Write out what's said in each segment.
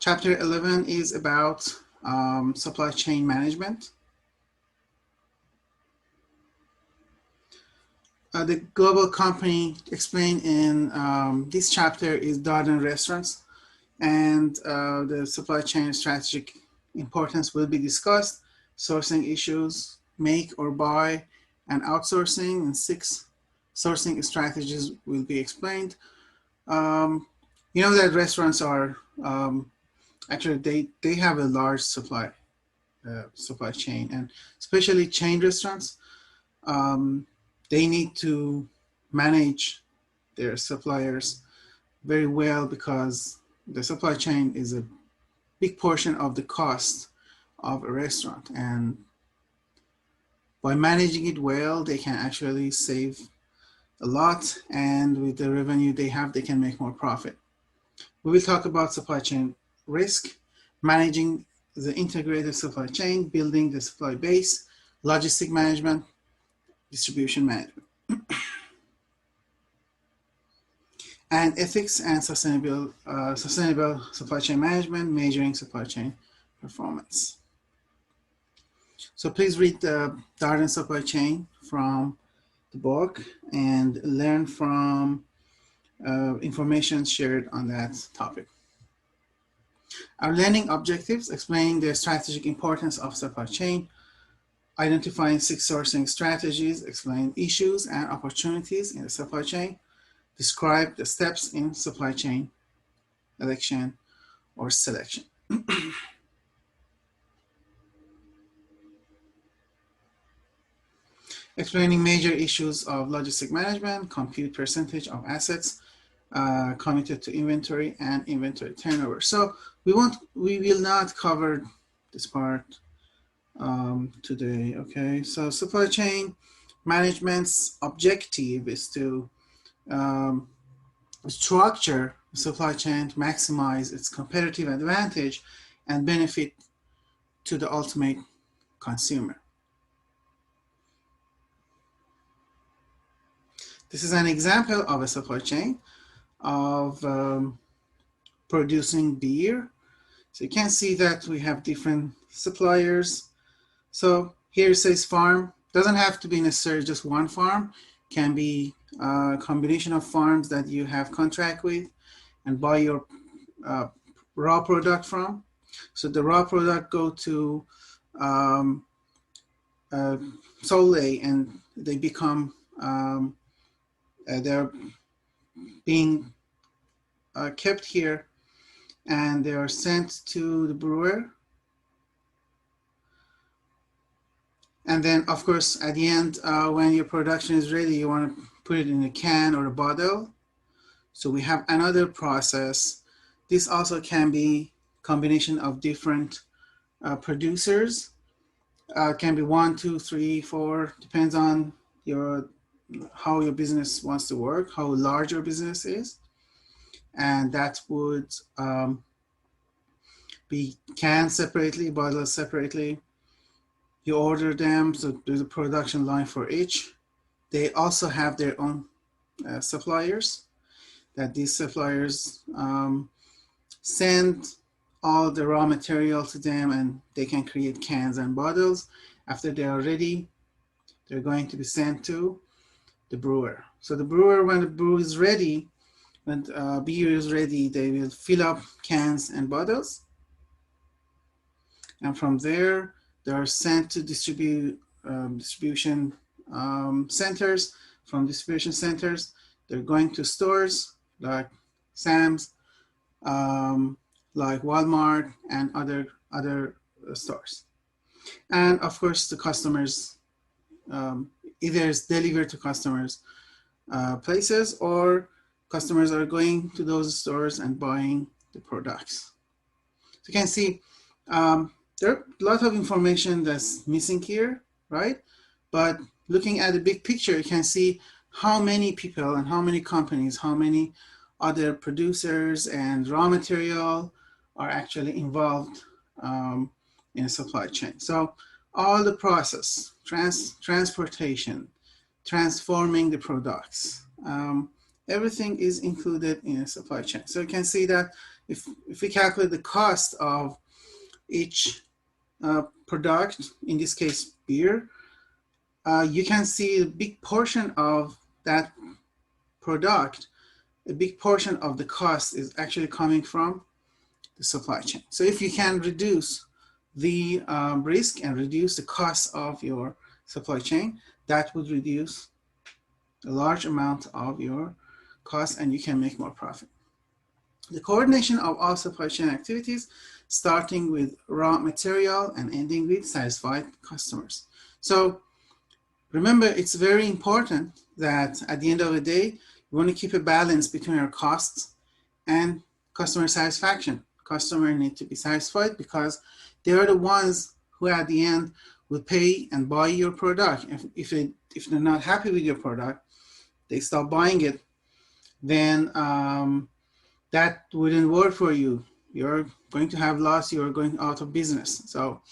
Chapter 11 is about supply chain management. The global company explained in this chapter is Darden Restaurants, and the supply chain strategic importance will be discussed. Sourcing issues, make or buy, and outsourcing, and 6 sourcing strategies will be explained. You know that restaurants are actually they have a large supply chain, and especially chain restaurants. They need to manage their suppliers very well because the supply chain is a big portion of the cost of a restaurant, and by managing it well, they can actually save a lot, and with the revenue they have, they can make more profit. We will talk about supply chain risk, managing the integrated supply chain, building the supply base, logistic management, distribution management, and ethics and sustainable supply chain management, measuring supply chain performance. So please read the Darden Supply Chain from the book and learn from information shared on that topic. Our learning objectives: explain the strategic importance of supply chain, identifying 6 sourcing strategies, explain issues and opportunities in the supply chain, describe the steps in supply chain election or selection. Explaining major issues of logistic management, compute percentage of assets committed to inventory and inventory turnover. So we will not cover this part today. Okay, so supply chain management's objective is to structure the supply chain to maximize its competitive advantage and benefit to the ultimate consumer. This is an example of a supply chain of producing beer. So you can see that we have different suppliers. So here it says farm. Doesn't have to be necessarily just one farm. Can be a combination of farms that you have contract with and buy your raw product from. So the raw product go to Soleil, and they become they're being kept here, and they are sent to the brewer. And then, of course, at the end, when your production is ready, you want to put it in a can or a bottle. So we have another process. This also can be a combination of different producers. Can be 1, 2, 3, 4, depends on how your business wants to work, how large your business is. And that would be canned separately, bottled separately. You order them, so there's a production line for each. They also have their own suppliers, that these suppliers send all the raw material to them, and they can create cans and bottles. After they are ready, they're going to be sent to the brewer. So the brewer, when the brew is ready, when beer is ready, they will fill up cans and bottles. And from there, they are sent to distribution centers. From distribution centers, they're going to stores like Sam's, like Walmart, and other stores. And of course, the customers, either it's delivered to customers' places, or customers are going to those stores and buying the products. So you can see there are a lot of information that's missing here, right? But looking at the big picture, you can see how many people and how many companies, how many other producers and raw material are actually involved in a supply chain. So all the process, transportation, transforming the products, everything is included in a supply chain. So you can see that if we calculate the cost of each product, in this case beer, you can see a big portion of that product, a big portion of the cost is actually coming from the supply chain. So if you can reduce the risk and reduce the cost of your supply chain, that would reduce a large amount of your cost and you can make more profit. The coordination of all supply chain activities, starting with raw material and ending with satisfied customers. So remember, it's very important that at the end of the day, you want to keep a balance between your costs and customer satisfaction. Customers need to be satisfied because they are the ones who at the end will pay and buy your product. If they're not happy with your product, they stop buying it, then that wouldn't work for you. You're going to have loss, you're going out of business. So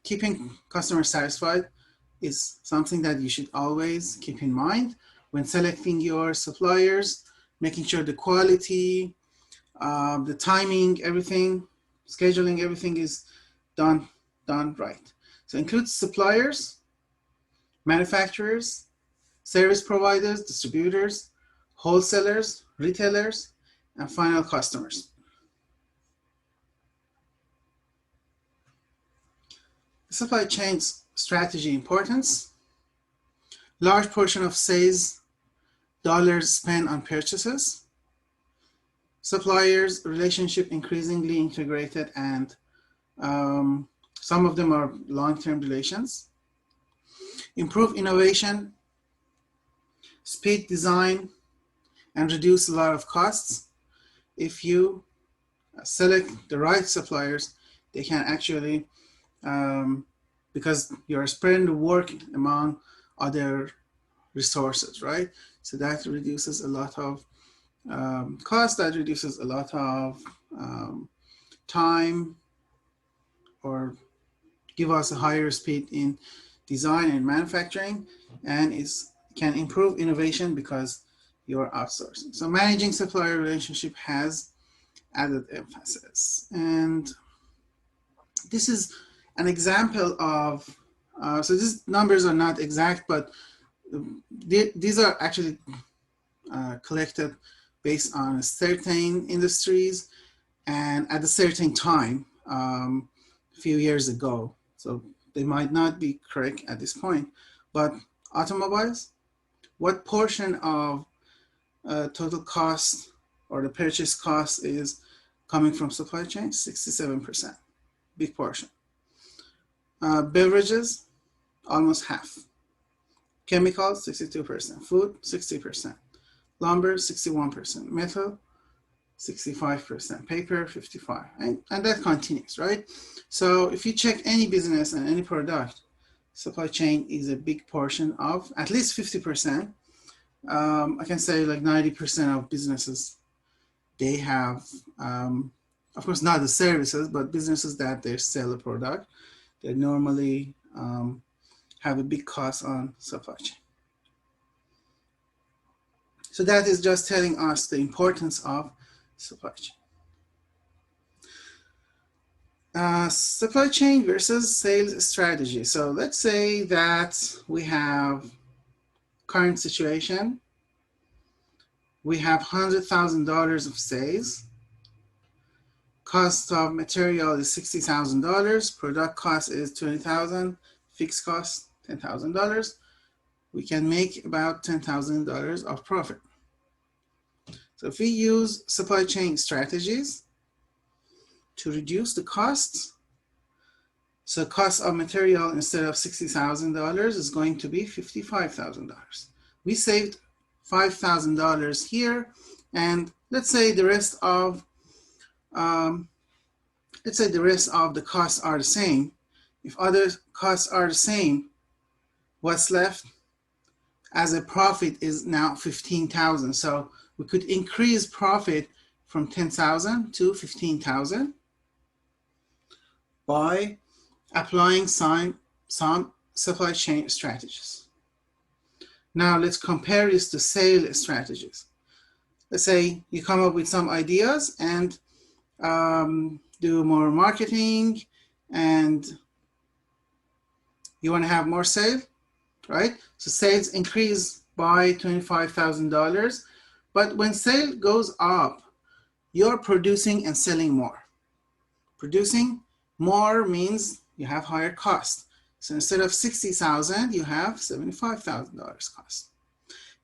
keeping customers satisfied is something that you should always keep in mind when selecting your suppliers, making sure the quality, the timing, everything, scheduling, everything is done right. So includes suppliers, manufacturers, service providers, distributors, wholesalers, retailers, and final customers. Supply chain's strategy importance. Large portion of sales dollars spent on purchases. Suppliers relationship increasingly integrated and some of them are long-term relations. Improve innovation, speed design, and reduce a lot of costs. If you select the right suppliers, they can actually, because you're spreading the work among other resources, right? So that reduces a lot of cost, that reduces a lot of time, or give us a higher speed in design and manufacturing, and can improve innovation because you're outsourcing. So managing supplier relationship has added emphasis. And this is an example of, so these numbers are not exact, but these are actually collected based on certain industries and at a certain time, a few years ago. So they might not be correct at this point, but automobiles, what portion of total cost or the purchase cost is coming from supply chain? 67%, big portion. Beverages, almost half. Chemicals, 62%. Food, 60%. Lumber, 61%. Metal, 65%. Paper, 55%. And that continues, right? So if you check any business and any product, supply chain is a big portion of at least 50%. I can say like 90% of businesses, they have, of course, not the services, but businesses that they sell a product, they normally have a big cost on supply chain. So that is just telling us the importance of supply chain. Supply chain versus sales strategy. So let's say that we have current situation. We have $100,000 of sales. Cost of material is $60,000. Product cost is $20,000. Fixed cost $10,000. We can make about $10,000 of profit. So if we use supply chain strategies to reduce the costs, so cost of material instead of $60,000 is going to be $55,000. We saved $5,000 here, and let's say the rest of the costs are the same. If other costs are the same, what's left as a profit is now $15,000. So we could increase profit from $10,000 to $15,000 by applying some supply chain strategies. Now let's compare this to sales strategies. Let's say you come up with some ideas and do more marketing, and you want to have more sales, right? So sales increase by $25,000. But when sale goes up, you're producing and selling more. Producing more means you have higher cost. So instead of $60,000, you have $75,000 cost.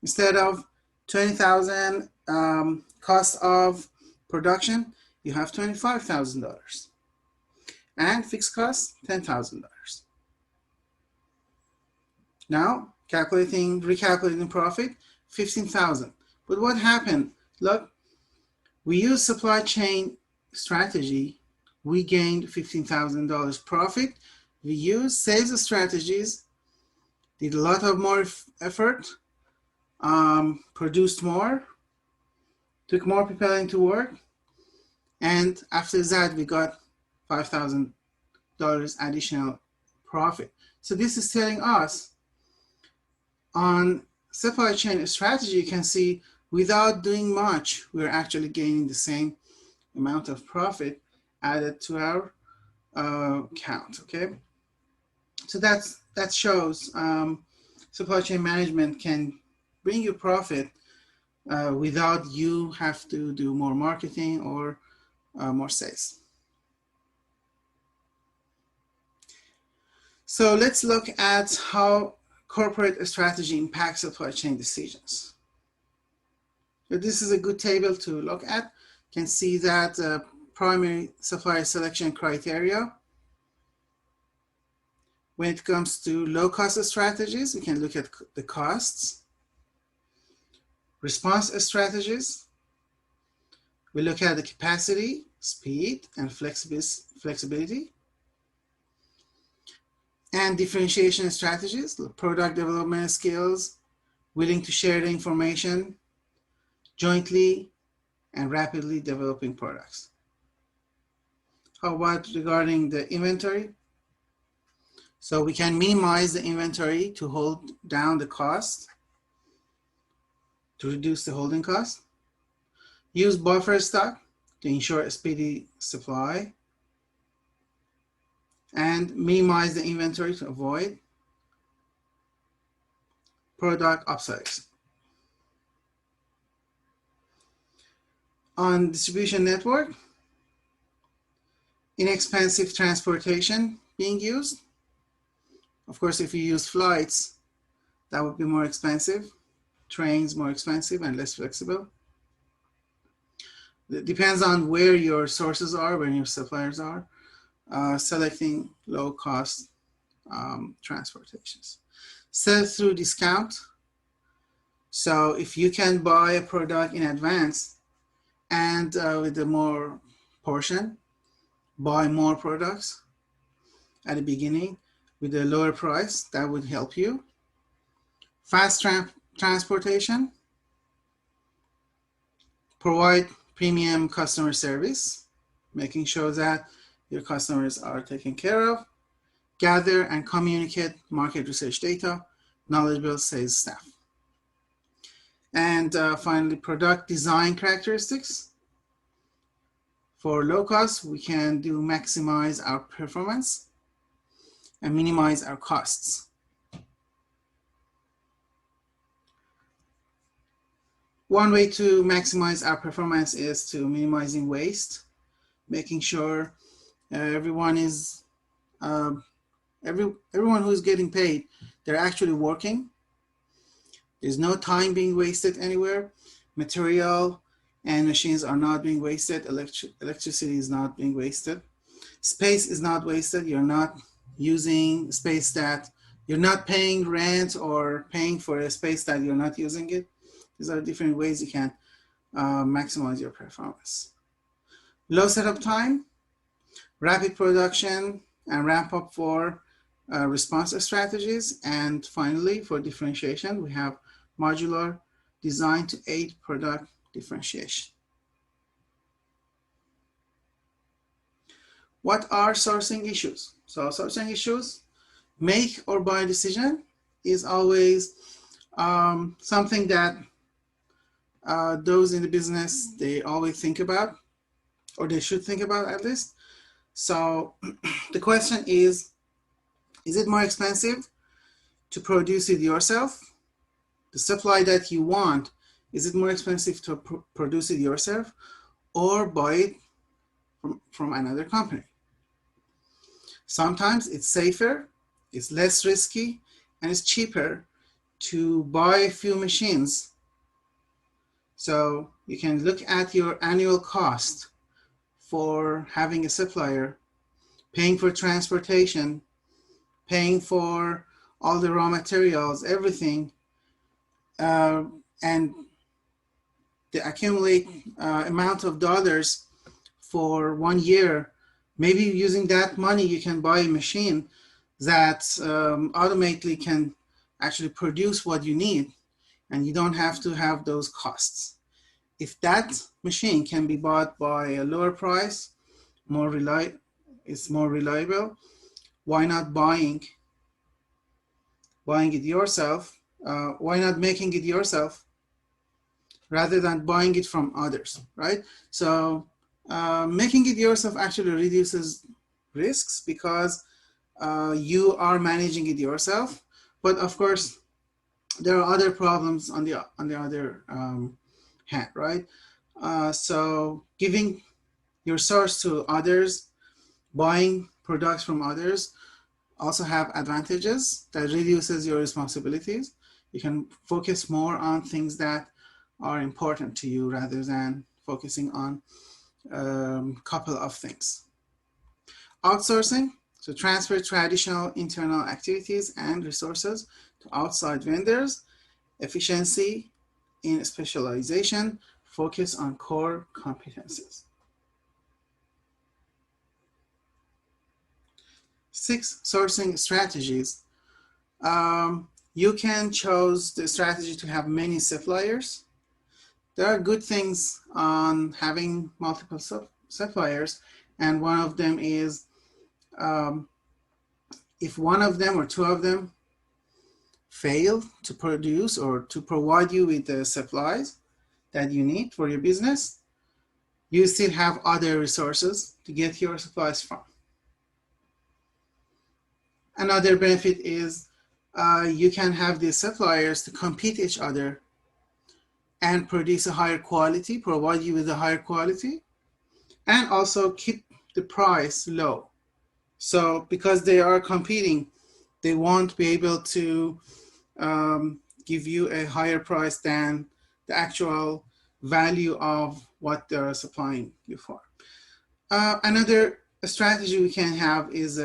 Instead of $20,000 cost of production, you have $25,000. And fixed cost, $10,000. Now, recalculating profit, $15,000. But what happened? Look, we use supply chain strategy. We gained $15,000 profit. We used sales strategies, did a lot of more effort, produced more, took more people into work, and after that we got $5,000 additional profit. So this is telling us on supply chain strategy, you can see without doing much, we're actually gaining the same amount of profit added to our count, okay? So that shows supply chain management can bring you profit without you have to do more marketing or more sales. So let's look at how corporate strategy impacts supply chain decisions. So this is a good table to look at. You can see that primary supplier selection criteria. When it comes to low cost strategies, we can look at the costs. Response strategies, we look at the capacity, speed, and flexibility. And differentiation strategies, product development skills, willing to share the information jointly and rapidly developing products. How about regarding the inventory? So we can minimize the inventory to hold down the cost, to reduce the holding cost. Use buffer stock to ensure a speedy supply. And minimize the inventory to avoid product obsolescence. On distribution network, inexpensive transportation being used. Of course, if you use flights, that would be more expensive. Trains more expensive and less flexible. It depends on where your sources are, where your suppliers are. Selecting low cost transportations. Sell through discount. So if you can buy a product in advance and with a more portion, buy more products at the beginning with a lower price, that would help you. Fast transportation. Provide premium customer service, making sure that your customers are taken care of. Gather and communicate market research data, knowledgeable sales staff. And finally, product design characteristics. For low cost, we can do maximize our performance and minimize our costs. One way to maximize our performance is to minimizing waste, making sure everyone who is getting paid, they're actually working. There's no time being wasted anywhere. Material and machines are not being wasted. Electricity is not being wasted. Space is not wasted. You're not using space that you're not paying rent or paying for a space that you're not using it. These are different ways you can maximize your performance. Low setup time, rapid production, and ramp up for response strategies. And finally, for differentiation, we have modular design to aid product differentiation. What are sourcing issues? So sourcing issues, make or buy decision is always something that those in the business, they always think about. or they should think about at least. So the question is it more expensive to produce it yourself? The supply that you want, is it more expensive to produce it yourself or buy it from another company? Sometimes it's safer, it's less risky, and it's cheaper to buy a few machines. So you can look at your annual cost for having a supplier, paying for transportation, paying for all the raw materials, everything, and the accumulate amount of dollars for 1 year. Maybe using that money, you can buy a machine that automatically can actually produce what you need, and you don't have to have those costs. If that machine can be bought by a lower price, it's more reliable, why not buying it yourself? Why not making it yourself rather than buying it from others, right? So making it yourself actually reduces risks because you are managing it yourself. But of course, there are other problems on the other hand, right? So giving your source to others, buying products from others also have advantages that reduces your responsibilities. You can focus more on things that are important to you rather than focusing on couple of things. Outsourcing, so transfer traditional internal activities and resources to outside vendors. Efficiency in specialization, focus on core competencies. 6, sourcing strategies. You can choose the strategy to have many suppliers. There are good things on having multiple suppliers, and one of them is if one of them or two of them fail to produce or to provide you with the supplies that you need for your business, you still have other resources to get your supplies from. Another benefit is you can have these suppliers to compete each other and produce a higher quality, provide you with a higher quality, and also keep the price low. So because they are competing, they won't be able to give you a higher price than the actual value of what they're supplying you for. Another strategy we can have is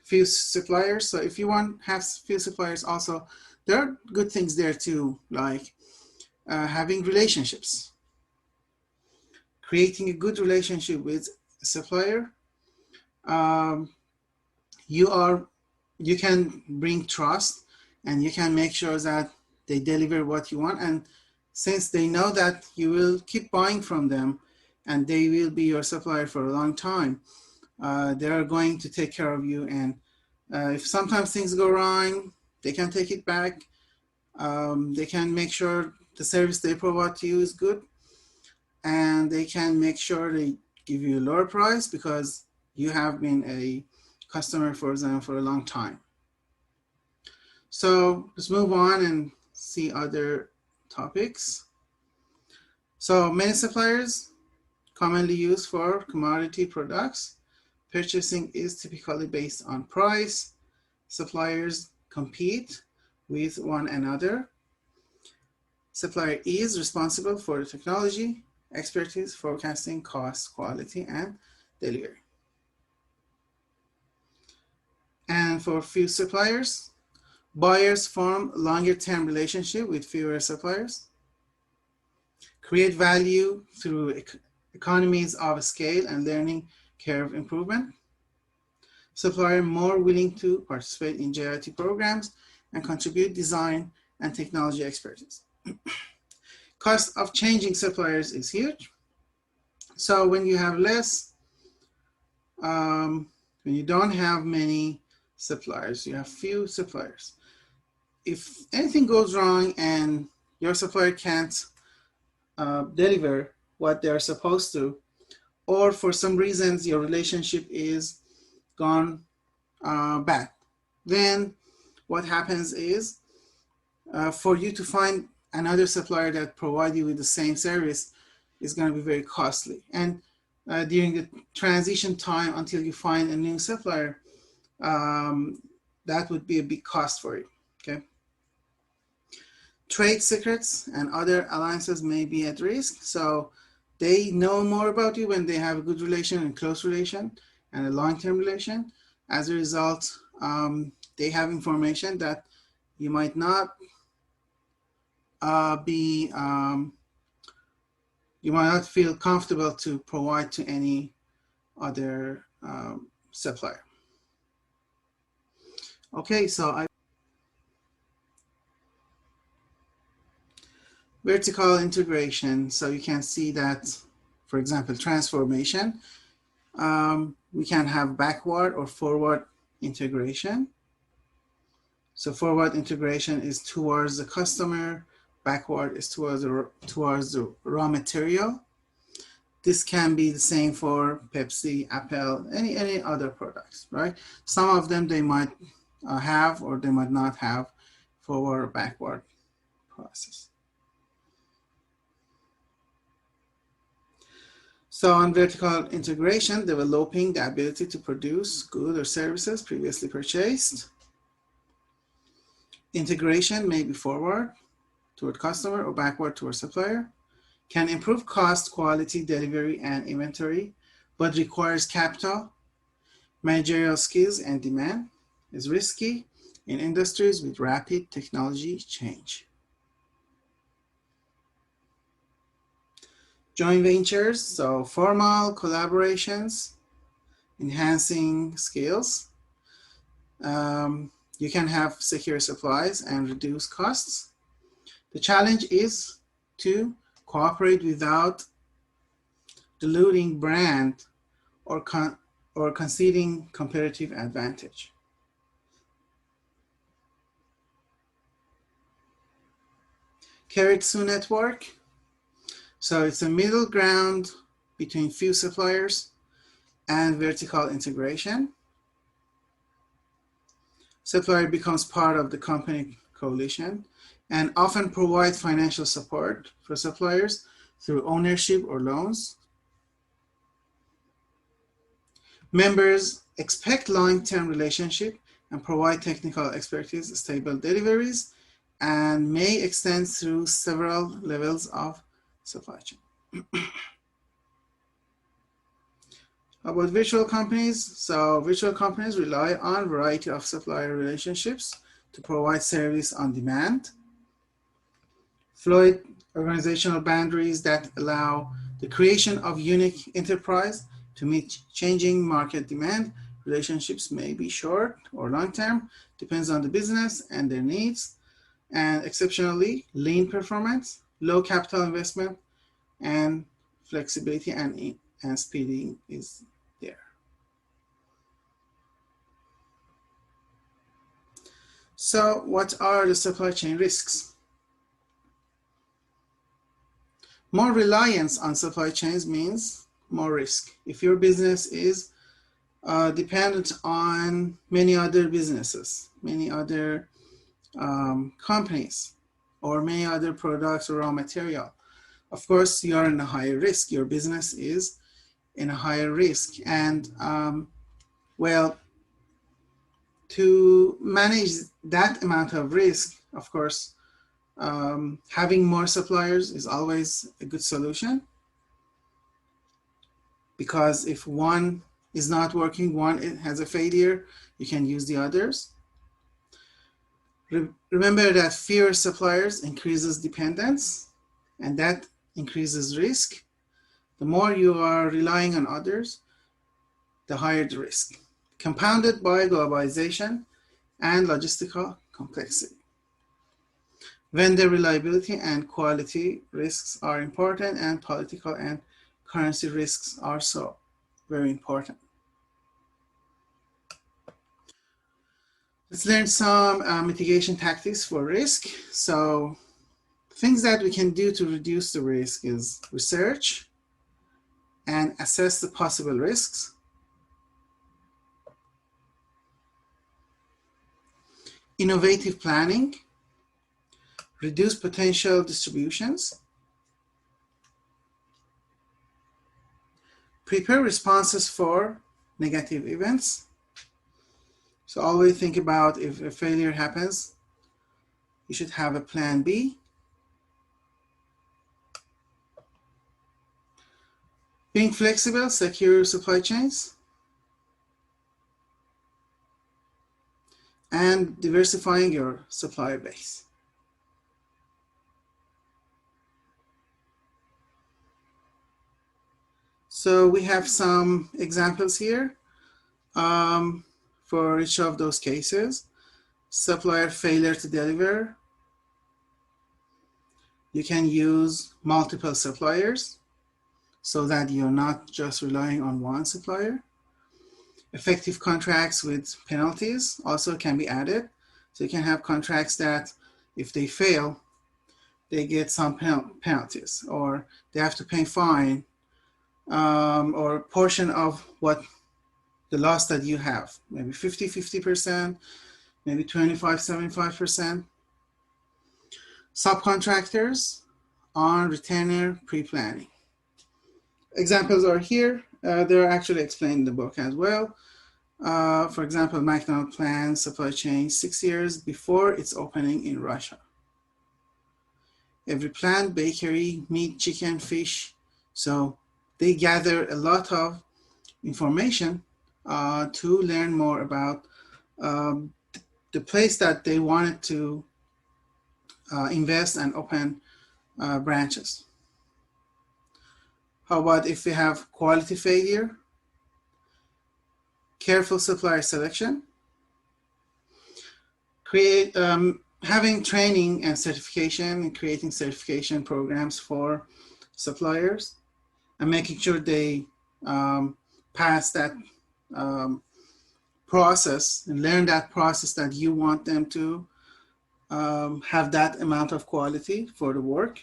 few suppliers. So if you want to have few suppliers also, there are good things there too, like having relationships. Creating a good relationship with a supplier. You can bring trust and you can make sure that they deliver what you want. And since they know that you will keep buying from them and they will be your supplier for a long time, they are going to take care of you. And if sometimes things go wrong, they can take it back. They can make sure the service they provide to you is good. And they can make sure they give you a lower price because you have been a customer for them for a long time. So let's move on and see other topics. So many suppliers commonly used for commodity products. Purchasing is typically based on price. Suppliers compete with one another. Supplier is responsible for the technology, expertise, forecasting, cost, quality, and delivery. And for few suppliers, buyers form longer-term relationship with fewer suppliers, create value through economies of scale and learning curve improvement. Supplier more willing to participate in JIT programs and contribute design and technology expertise. Cost of changing suppliers is huge. So when you have less, when you don't have many suppliers, you have few suppliers. If anything goes wrong and your supplier can't deliver what they're supposed to, or for some reasons your relationship is gone bad. Then what happens is for you to find another supplier that provide you with the same service is going to be very costly. And during the transition time until you find a new supplier, that would be a big cost for you. Okay. Trade secrets and other alliances may be at risk. So they know more about you when they have a good relation and close relation and a long-term relation. As a result, they have information that you might not you might not feel comfortable to provide to any other supplier. Okay, so vertical integration. So you can see that, for example, transformation. We can have backward or forward integration. So forward integration is towards the customer, backward is towards the raw material. This can be the same for Pepsi, Apple, any other products, right? Some of them they might have or they might not have forward or backward process. So on vertical integration, developing the ability to produce goods or services previously purchased. Integration may be forward toward customer or backward toward supplier. Can improve cost, quality, delivery, and inventory, but requires capital, managerial skills, and demand. Is risky in industries with rapid technology change. Joint ventures, so formal collaborations, enhancing skills. You can have secure supplies and reduce costs. The challenge is to cooperate without diluting brand or conceding competitive advantage. Keiretsu network. So it's a middle ground between few suppliers and vertical integration. Supplier becomes part of the company coalition and often provide financial support for suppliers through ownership or loans. Members expect long-term relationship and provide technical expertise, stable deliveries, and may extend through several levels of supply chain. About virtual companies, so virtual companies rely on a variety of supplier relationships to provide service on demand. Fluid organizational boundaries that allow the creation of unique enterprise to meet changing market demand. Relationships may be short or long-term, depends on the business and their needs, and exceptionally lean performance, low capital investment, and flexibility and speeding is there. So what are the supply chain risks? More reliance on supply chains means more risk. If your business is dependent on many other businesses, many other companies, or many other products or raw material, of course, you are in a higher risk. Your business is in a higher risk. And well, to manage that amount of risk, of course, having more suppliers is always a good solution. Because if one is not working, one has a failure, you can use the others. Remember that fewer suppliers increases dependence, and that increases risk. The more you are relying on others, the higher the risk, compounded by globalization and logistical complexity. Vendor reliability and quality risks are important, and political and currency risks are so very important. Let's learn some mitigation tactics for risk. So things that we can do to reduce the risk is research, and assess the possible risks. Innovative planning, reduce potential distributions. Prepare responses for negative events. So always think about if a failure happens, you should have a plan B. Being flexible, secure supply chains, and diversifying your supplier base. So we have some examples here for each of those cases. Supplier failure to deliver. You can use multiple suppliers so that you're not just relying on one supplier. Effective contracts with penalties also can be added. So you can have contracts that if they fail, they get some penalties, or they have to pay fine, or a portion of what the loss that you have, maybe 50%, maybe 25-75%. Subcontractors on retainer pre-planning. Examples are here. They're actually explained in the book as well. For example, McDonald's plans supply chain 6 years before its opening in Russia. Every plant, bakery, meat, chicken, fish. So they gather a lot of information to learn more about the place that they wanted to invest and open branches. How about if we have quality failure? Careful supplier selection. Having training and certification and creating certification programs for suppliers and making sure they pass that process and learn that process that you want them to have that amount of quality for the work.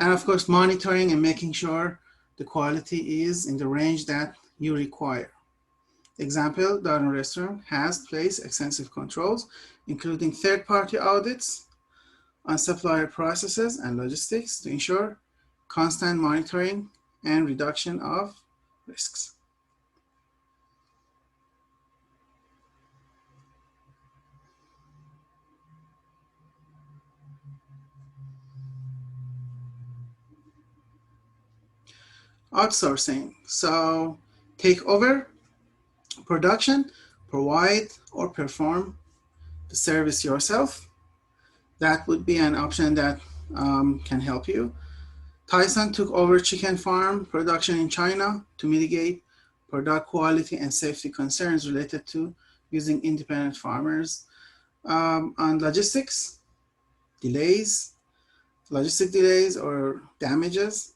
And of course, monitoring and making sure the quality is in the range that you require. Example, Darden Restaurant has placed extensive controls, including third-party audits on supplier processes and logistics to ensure constant monitoring and reduction of risks. Outsourcing. So take over production, provide or perform the service yourself. That would be an option that can help you. Tyson took over chicken farm production in China to mitigate product quality and safety concerns related to using independent farmers. On logistics, logistic delays or damages,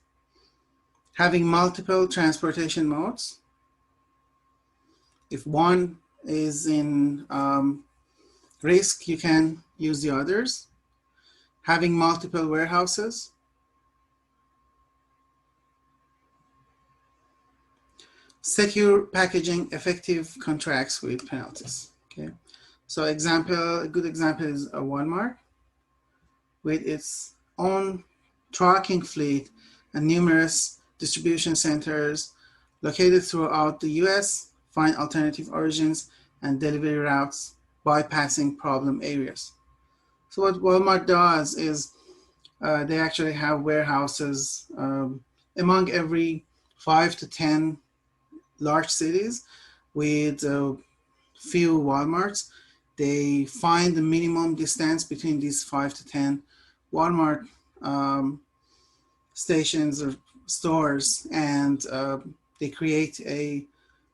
having multiple transportation modes. If one is in risk, you can use the others. Having multiple warehouses. Secure packaging, effective contracts with penalties. Okay, so a good example is a Walmart with its own trucking fleet and numerous distribution centers located throughout the US, find alternative origins and delivery routes bypassing problem areas. So what Walmart does is they actually have warehouses among every 5 to 10 large cities with few Walmarts. They find the minimum distance between these 5 to 10 Walmart stations or stores, and they create a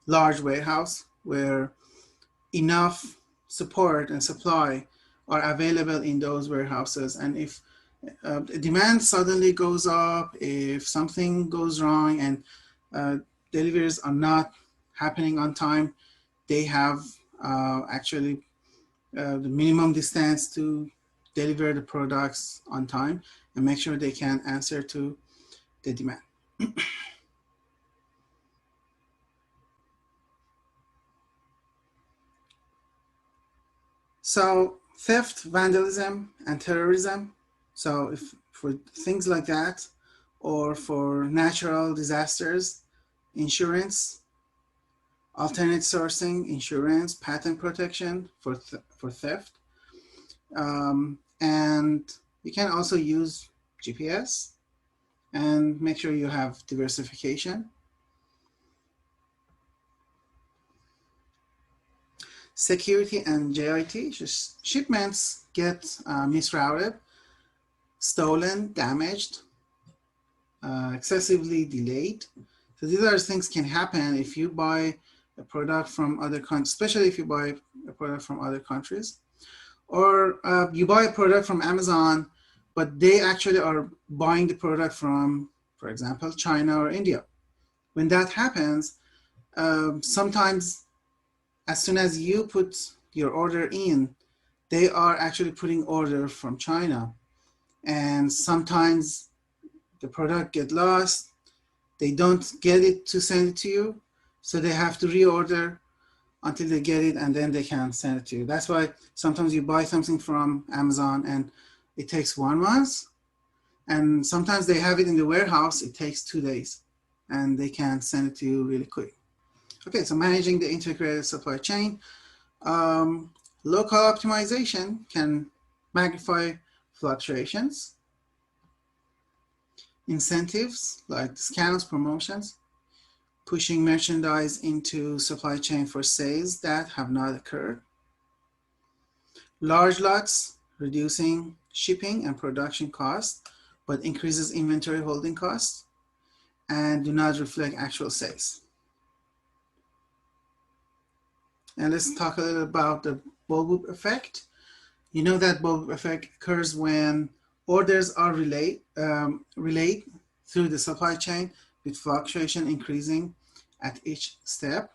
large warehouse where enough support and supply are available in those warehouses. And if the demand suddenly goes up, if something goes wrong and deliveries are not happening on time, they have actually the minimum distance to deliver the products on time and make sure they can answer to the demand. So theft, vandalism, and terrorism. So if for things like that, or for natural disasters, insurance, alternate sourcing, insurance, patent protection for theft. And you can also use GPS and make sure you have diversification. Security and JIT, shipments get misrouted, stolen, damaged, excessively delayed. So these are things can happen if you buy a product from other countries, especially if you buy a product from other countries, or you buy a product from Amazon, but they actually are buying the product from, for example, China or India. When that happens, sometimes as soon as you put your order in, they are actually putting order from China. And sometimes the product get lost, they don't get it to send it to you, so they have to reorder until they get it, and then they can send it to you. That's why sometimes you buy something from Amazon and it takes 1 month, and sometimes they have it in the warehouse, it takes 2 days, and they can send it to you really quick. Okay, so managing the integrated supply chain. Local optimization can magnify fluctuations. Incentives like discounts, promotions, pushing merchandise into supply chain for sales that have not occurred. Large lots, reducing shipping and production costs, but increases inventory holding costs and do not reflect actual sales. And let's talk a little about the Bullwhip effect. You know that Bullwhip effect occurs when orders are relayed through the supply chain with fluctuation increasing at each step.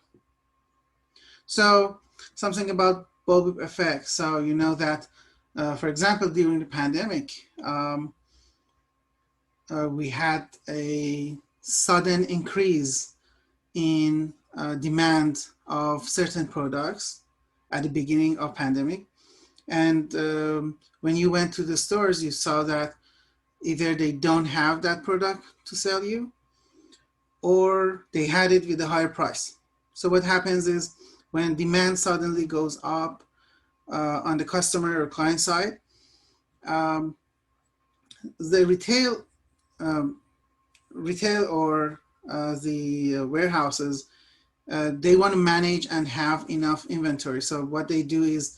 So something about Bullwhip effect. So you know that, for example, during the pandemic, we had a sudden increase in demand of certain products at the beginning of pandemic. And when you went to the stores, you saw that either they don't have that product to sell you, or they had it with a higher price. So what happens is when demand suddenly goes up on the customer or client side, the retail or the warehouses, they want to manage and have enough inventory. So what they do is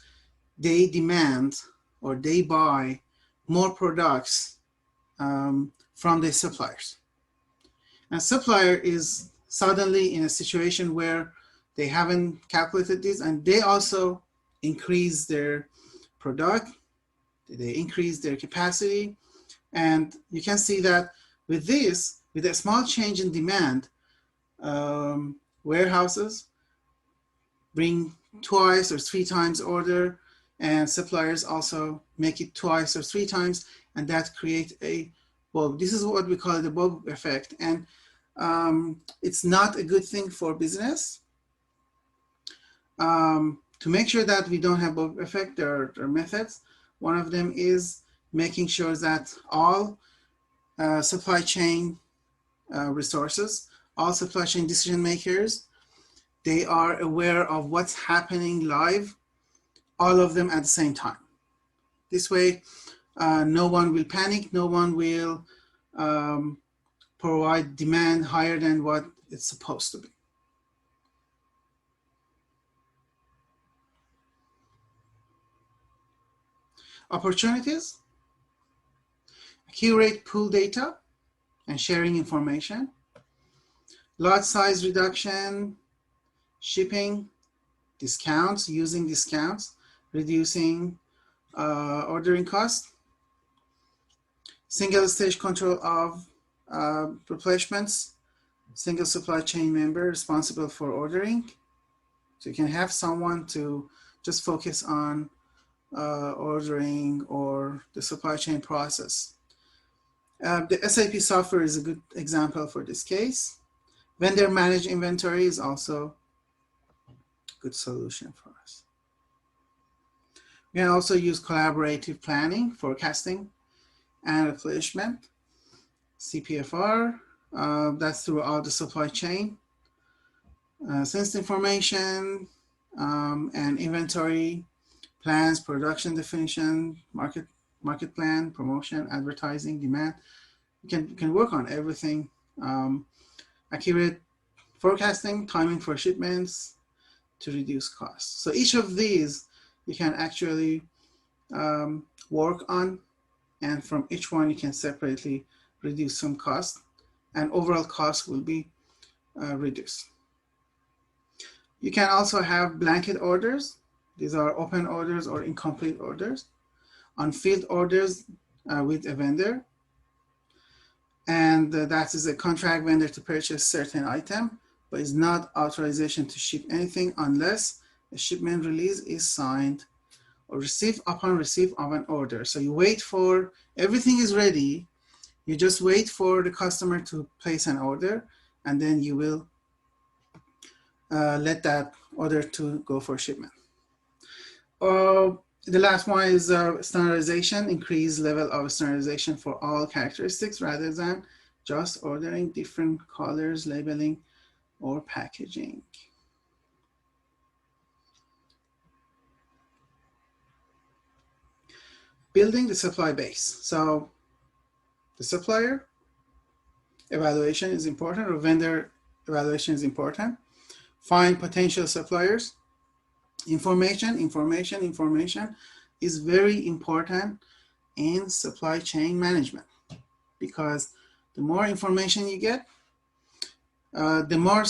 they demand or they buy more products from the suppliers. And supplier is suddenly in a situation where they haven't calculated this, and they also increase their product, they increase their capacity. And you can see that with this, with a small change in demand, warehouses bring twice or 3 times order, and suppliers also make it twice or 3 times, and that creates a bulb. This is what we call the bulb effect, and it's not a good thing for business. To make sure that we don't have bulb effect, there are methods. One of them is making sure that all supply chain resources, all supply chain decision makers, they are aware of what's happening live, all of them at the same time. This way, no one will panic, no one will provide demand higher than what it's supposed to be. Opportunities: accurate pool data and sharing information, lot size reduction, shipping, discounts, using discounts, reducing ordering costs, single stage control of replenishments, single supply chain member responsible for ordering. So you can have someone to just focus on ordering or the supply chain process. The SAP software is a good example for this case. Vendor managed inventory is also a good solution for us. You can also use collaborative planning, forecasting, and replenishment, CPFR. That's throughout the supply chain. Sensed information and inventory plans, production definition, market plan, promotion, advertising, demand. You can work on everything. Accurate forecasting, timing for shipments to reduce costs. So each of these you can actually work on, and from each one you can separately reduce some cost, and overall cost will be reduced. You can also have blanket orders. These are open orders or incomplete orders, unfilled orders with a vendor, and that is a contract vendor to purchase certain item, but is not authorization to ship anything unless a shipment release is signed or received upon receipt of an order. So you wait for, everything is ready, you just wait for the customer to place an order, and then you will let that order to go for shipment. The last one is standardization, increased level of standardization for all characteristics rather than just ordering different colors, labeling, or packaging. Building the supply base. So the supplier evaluation is important, or vendor evaluation is important. Find potential suppliers. Information is very important in supply chain management, because the more information you get, the more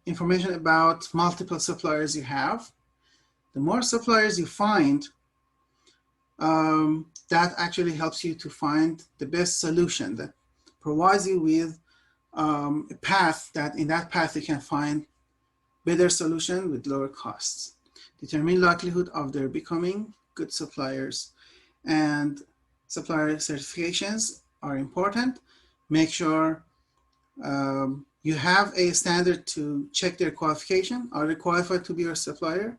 information about multiple suppliers you have, the more suppliers you find, that actually helps you to find the best solution that provides you with a path, that in that path you can find better solution with lower costs. Determine likelihood of their becoming good suppliers, and supplier certifications are important. Make sure you have a standard to check their qualification. Are they qualified to be your supplier?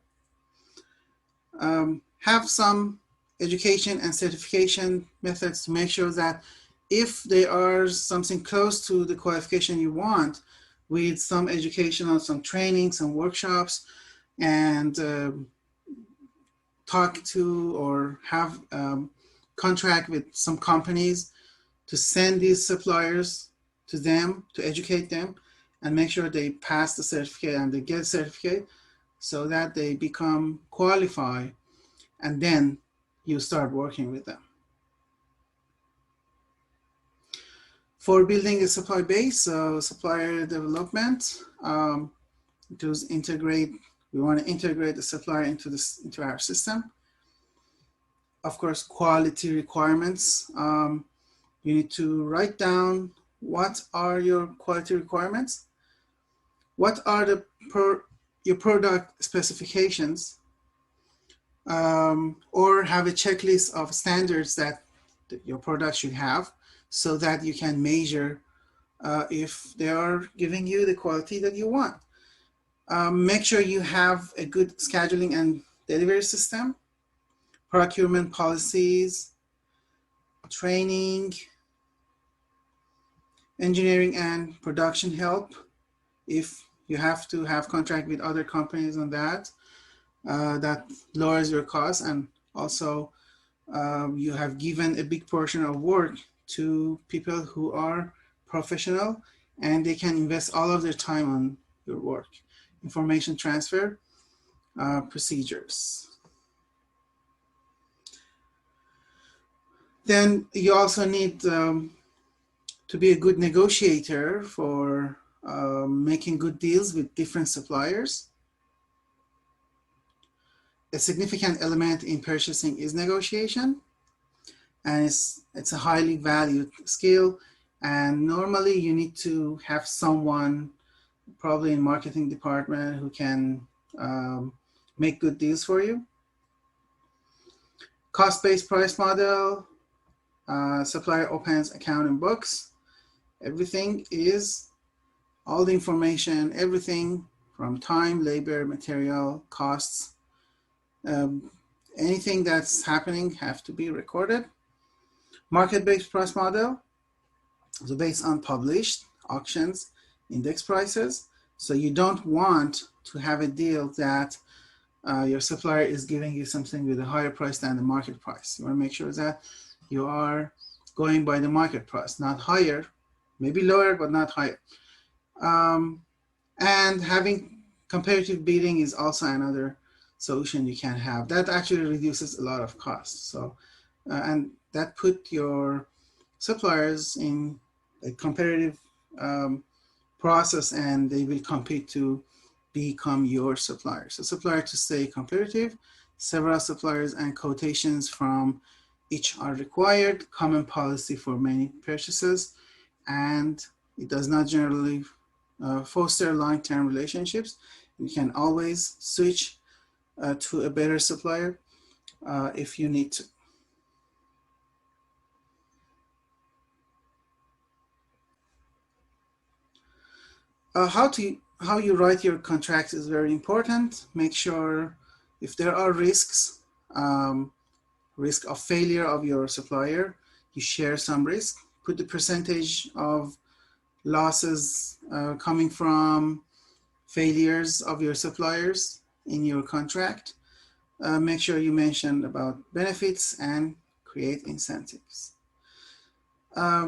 Have some education and certification methods to make sure that if they are something close to the qualification you want, with some educational, some training, some workshops, and talk to or have contract with some companies to send these suppliers to them, to educate them, and make sure they pass the certificate and they get a certificate so that they become qualified, and then you start working with them. For building a supply base, supplier development, to integrate, we want to integrate the supplier into our system. Of course, quality requirements. You need to write down what are your quality requirements, what are your product specifications, or have a checklist of standards that your product should have, so that you can measure if they are giving you the quality that you want. Make sure you have a good scheduling and delivery system, procurement policies, training, engineering and production help. If you have to have contract with other companies on that, that lowers your costs, and also you have given a big portion of work to people who are professional, and they can invest all of their time on your work. Information transfer procedures. Then you also need to be a good negotiator for making good deals with different suppliers. A significant element in purchasing is negotiation, and it's a highly valued skill, and normally you need to have someone probably in marketing department who can make good deals for you. Cost-based price model, supplier opens account and books. Everything is, all the information, everything from time, labor, material, costs, anything that's happening have to be recorded. Market-based price model, so based on published auctions, index prices. So you don't want to have a deal that your supplier is giving you something with a higher price than the market price. You want to make sure that you are going by the market price, not higher, maybe lower, but not higher. And having competitive bidding is also another solution you can have. That actually reduces a lot of costs. So, and that put your suppliers in a competitive process, and they will compete to become your supplier. So supplier to stay competitive, several suppliers and quotations from each are required, common policy for many purchases, and it does not generally foster long-term relationships. You can always switch to a better supplier if you need to. How you write your contracts is very important. Make sure if there are risks, risk of failure of your supplier, you share some risk. Put the percentage of losses coming from failures of your suppliers in your contract. Make sure you mention about benefits and create incentives.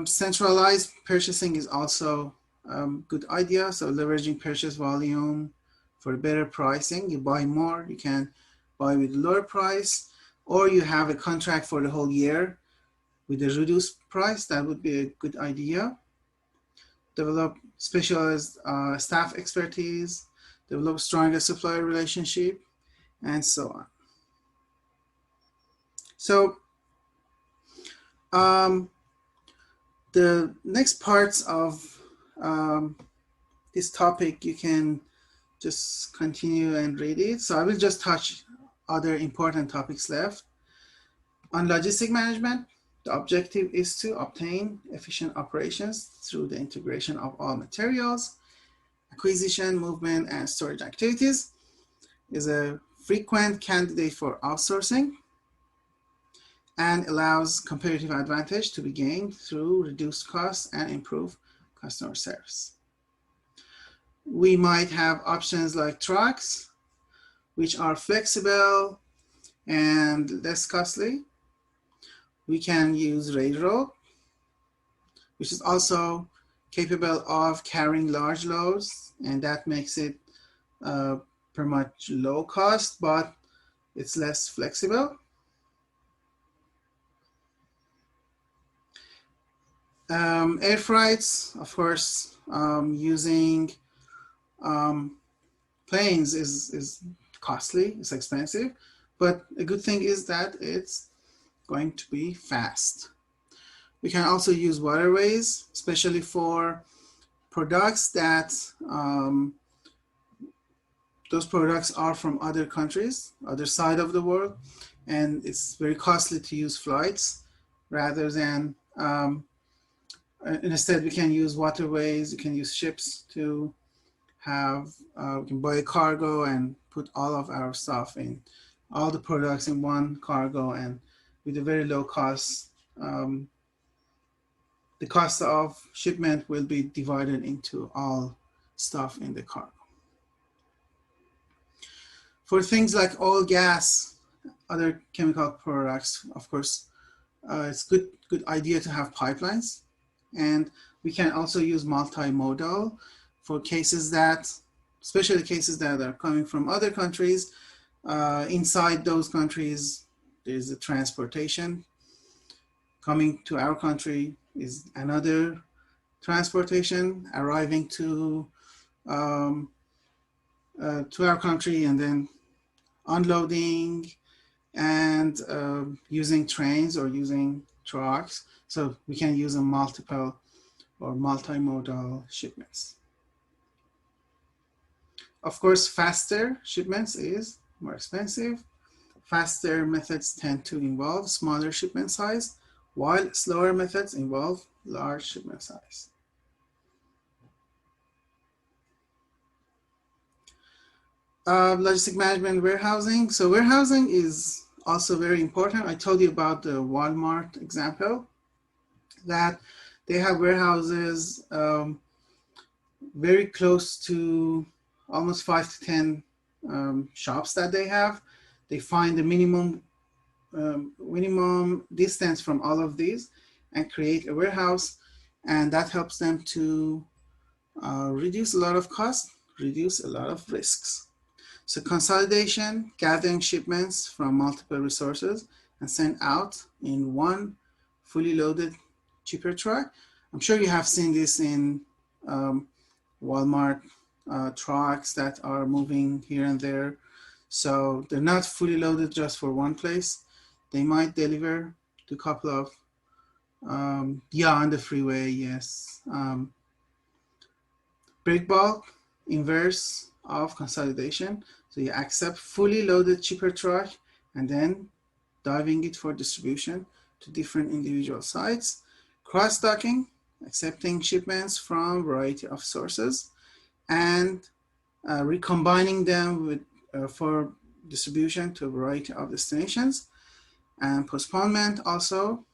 Centralized purchasing is also a good idea. So leveraging purchase volume for better pricing. You buy more, you can buy with lower price, or you have a contract for the whole year with a reduced price. That would be a good idea. Develop specialized staff expertise, develop stronger supplier relationship, and so on. So the next parts of this topic, you can just continue and read it. So I will just touch other important topics left. On logistic management, the objective is to obtain efficient operations through the integration of all materials. Acquisition, movement, and storage activities is a frequent candidate for outsourcing and allows competitive advantage to be gained through reduced costs and improved customer service. We might have options like trucks, which are flexible and less costly. We can use railroad, which is also capable of carrying large loads, and that makes it pretty much low cost, but it's less flexible. Air freights, of course, using planes is costly, it's expensive, but a good thing is that it's going to be fast. We can also use waterways, especially for products that those products are from other countries, other side of the world, and it's very costly to use flights rather than instead we can use waterways, we can use ships to have, we can buy a cargo and put all of our stuff in, all the products in one cargo, and with a very low cost, the cost of shipment will be divided into all stuff in the cargo. For things like oil, gas, other chemical products, of course, it's good idea to have pipelines. And we can also use multimodal for cases that, especially cases that are coming from other countries. Inside those countries, there's a transportation. Coming to our country is another transportation, arriving to our country and then unloading and using trains or using trucks. So we can use a multiple or multimodal shipments. Of course, faster shipments is more expensive. Faster methods tend to involve smaller shipment size, while slower methods involve large shipment size. Logistic management, warehousing. So warehousing is Also very important, I told you about the Walmart example, that they have warehouses very close to almost 5 to 10 shops that they have. They find the minimum distance from all of these and create a warehouse, and that helps them to reduce a lot of cost, reduce a lot of risks. So consolidation, gathering shipments from multiple resources and send out in one fully loaded, cheaper truck. I'm sure you have seen this in Walmart trucks that are moving here and there. So they're not fully loaded just for one place. They might deliver to a couple of, on the freeway, yes. Break bulk, inverse of consolidation. So you accept fully loaded cheaper truck and then diving it for distribution to different individual sites. Cross-docking, accepting shipments from a variety of sources and recombining them with for distribution to a variety of destinations. And postponement also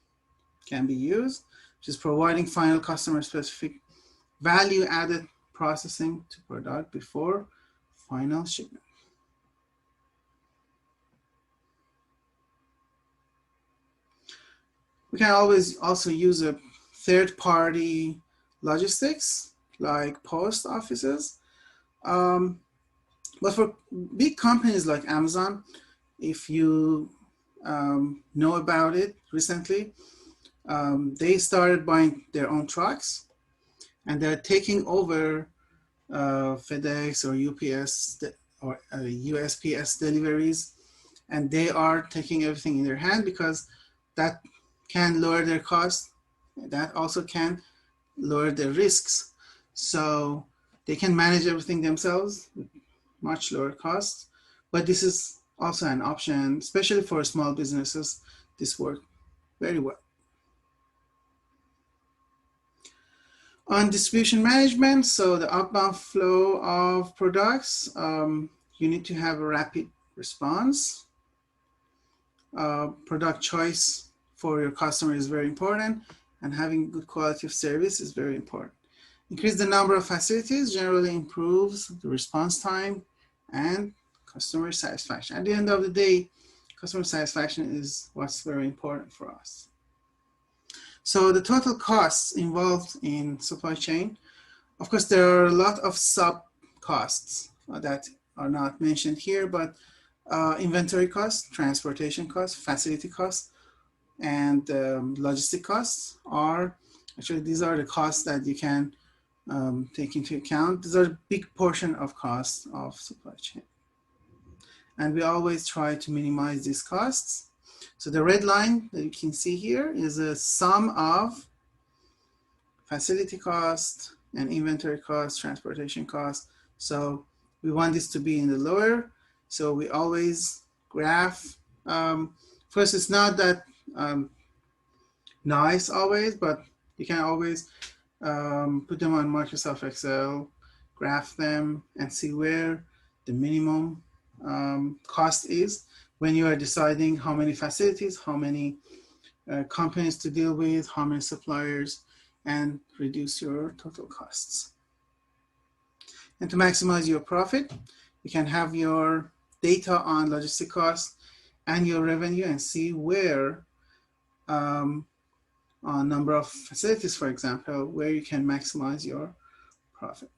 can be used, which is providing final customer specific value added processing to product before final shipment. We can always also use a third-party logistics like post offices. But for big companies like Amazon, if you know about it recently, they started buying their own trucks and they're taking over FedEx or UPS or USPS deliveries, and they are taking everything in their hand because that can lower their cost. That also can lower their risks. So they can manage everything themselves with much lower costs. But this is also an option, especially for small businesses. This works very well. On distribution management, so the outbound flow of products, you need to have a rapid response. Product choice for your customer is very important, and having good quality of service is very important. Increase the number of facilities generally improves the response time and customer satisfaction. At the end of the day, customer satisfaction is what's very important for us. So the total costs involved in supply chain, of course, there are a lot of sub costs that are not mentioned here, but inventory costs, transportation costs, facility costs, and logistic costs are, actually, these are the costs that you can take into account. These are a big portion of costs of supply chain. And we always try to minimize these costs. So the red line that you can see here is a sum of facility cost and inventory cost, transportation cost. So we want this to be in the lower. So we always graph. First, it's not that nice always, but you can always put them on Microsoft Excel, graph them, and see where the minimum cost is when you are deciding how many facilities, how many companies to deal with, how many suppliers, and reduce your total costs. And to maximize your profit, you can have your data on logistic costs and your revenue and see where on number of facilities, for example, where you can maximize your profit.